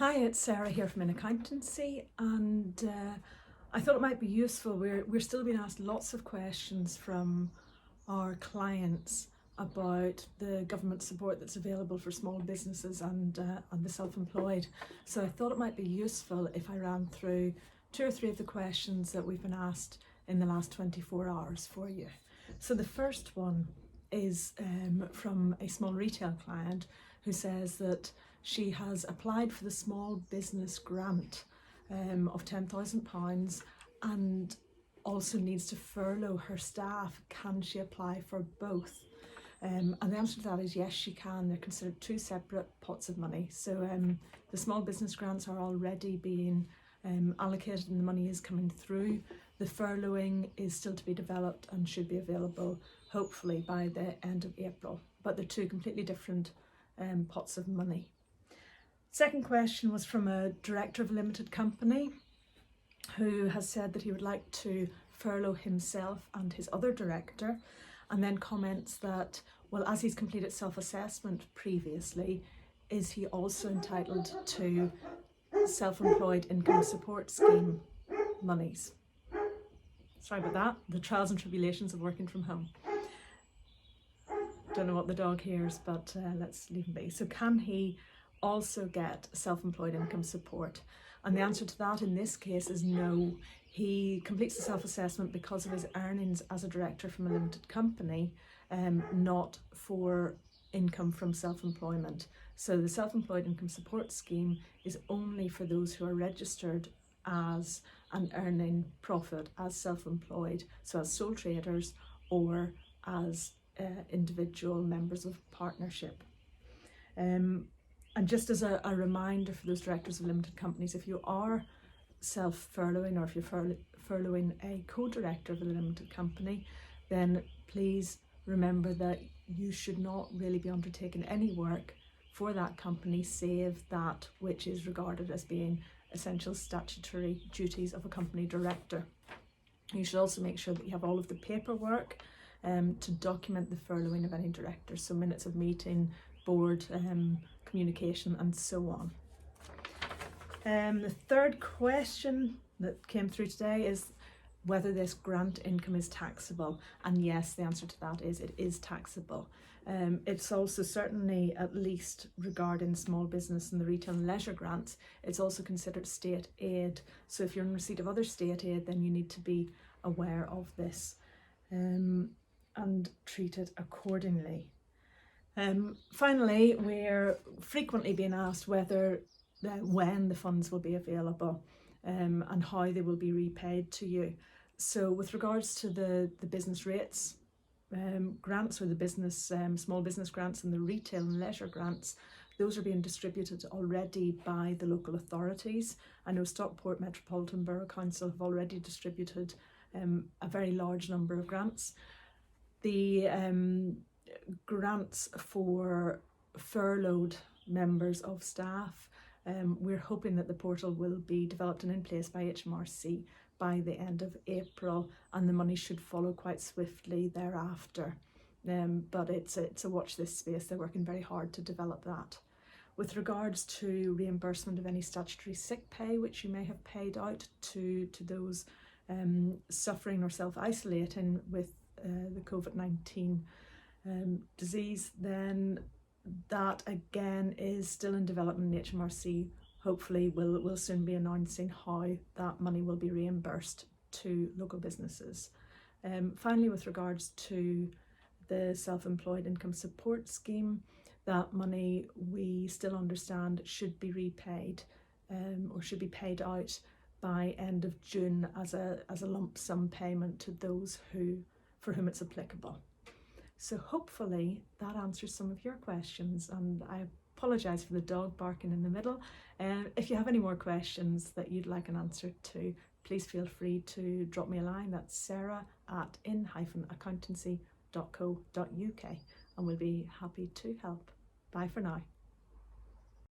Hi, it's Sarah here from In Accountancy, and I thought it might be useful. We're still being asked lots of questions from our clients about the government support that's available for small businesses and the self-employed. So I thought it might be useful if I ran through 2 or 3 of the questions that we've been asked in the last 24 hours for you. So the first one is from a small retail client who says that she has applied for the small business grant of £10,000 and also needs to furlough her staff. Can she apply for both? And the answer to that is yes, she can. They're considered 2 separate pots of money. So the small business grants are already being allocated and the money is coming through. The furloughing is still to be developed and should be available hopefully by the end of April. But they're 2 completely different pots of money. Second question was from a director of a limited company who has said that he would like to furlough himself and his other director, and then comments that, well, as he's completed self-assessment previously, is he also entitled to self-employed income support scheme monies? Sorry about that, the trials and tribulations of working from home. Don't know what the dog hears, but let's leave him be. So can he also get self-employed income support? And the answer to that in this case is no. He completes the self-assessment because of his earnings as a director from a limited company, not for income from self-employment. So the self-employed income support scheme is only for those who are registered as an earning profit as self-employed, so as sole traders or as individual members of partnership. And just as a reminder for those directors of limited companies, if you are self-furloughing or if you're furloughing a co-director of a limited company, then please remember that you should not really be undertaking any work for that company save that which is regarded as being essential statutory duties of a company director. You should also make sure that you have all of the paperwork to document the furloughing of any director, so minutes of meeting, board communication and so on. The third question that came through today is whether this grant income is taxable, and yes, the answer to that is it is taxable. It's also certainly, at least regarding small business and the retail and leisure grants, it's also considered state aid. So if you're in receipt of other state aid, then you need to be aware of this and treat it accordingly. Finally, we're frequently being asked when the funds will be available and how they will be repaid to you. So with regards to the business rates grants, or the business small business grants and the retail and leisure grants, those are being distributed already by the local authorities. I know Stockport Metropolitan Borough Council have already distributed a very large number of grants. The grants for furloughed members of staff, we're hoping that the portal will be developed and in place by HMRC by the end of April, and the money should follow quite swiftly thereafter. But it's a watch this space. They're working very hard to develop that. With regards to reimbursement of any statutory sick pay which you may have paid out to those suffering or self-isolating with the Covid-19 disease, then that again is still in development. HMRC hopefully will soon be announcing how that money will be reimbursed to local businesses. Finally, with regards to the self-employed income support scheme, that money we still understand should be repaid or should be paid out by end of June as a lump sum payment to those for whom it's applicable. So hopefully that answers some of your questions, and I apologise for the dog barking in the middle. If you have any more questions that you'd like an answer to, please feel free to drop me a line. That's sarah@in-accountancy.co.uk, and we'll be happy to help. Bye for now.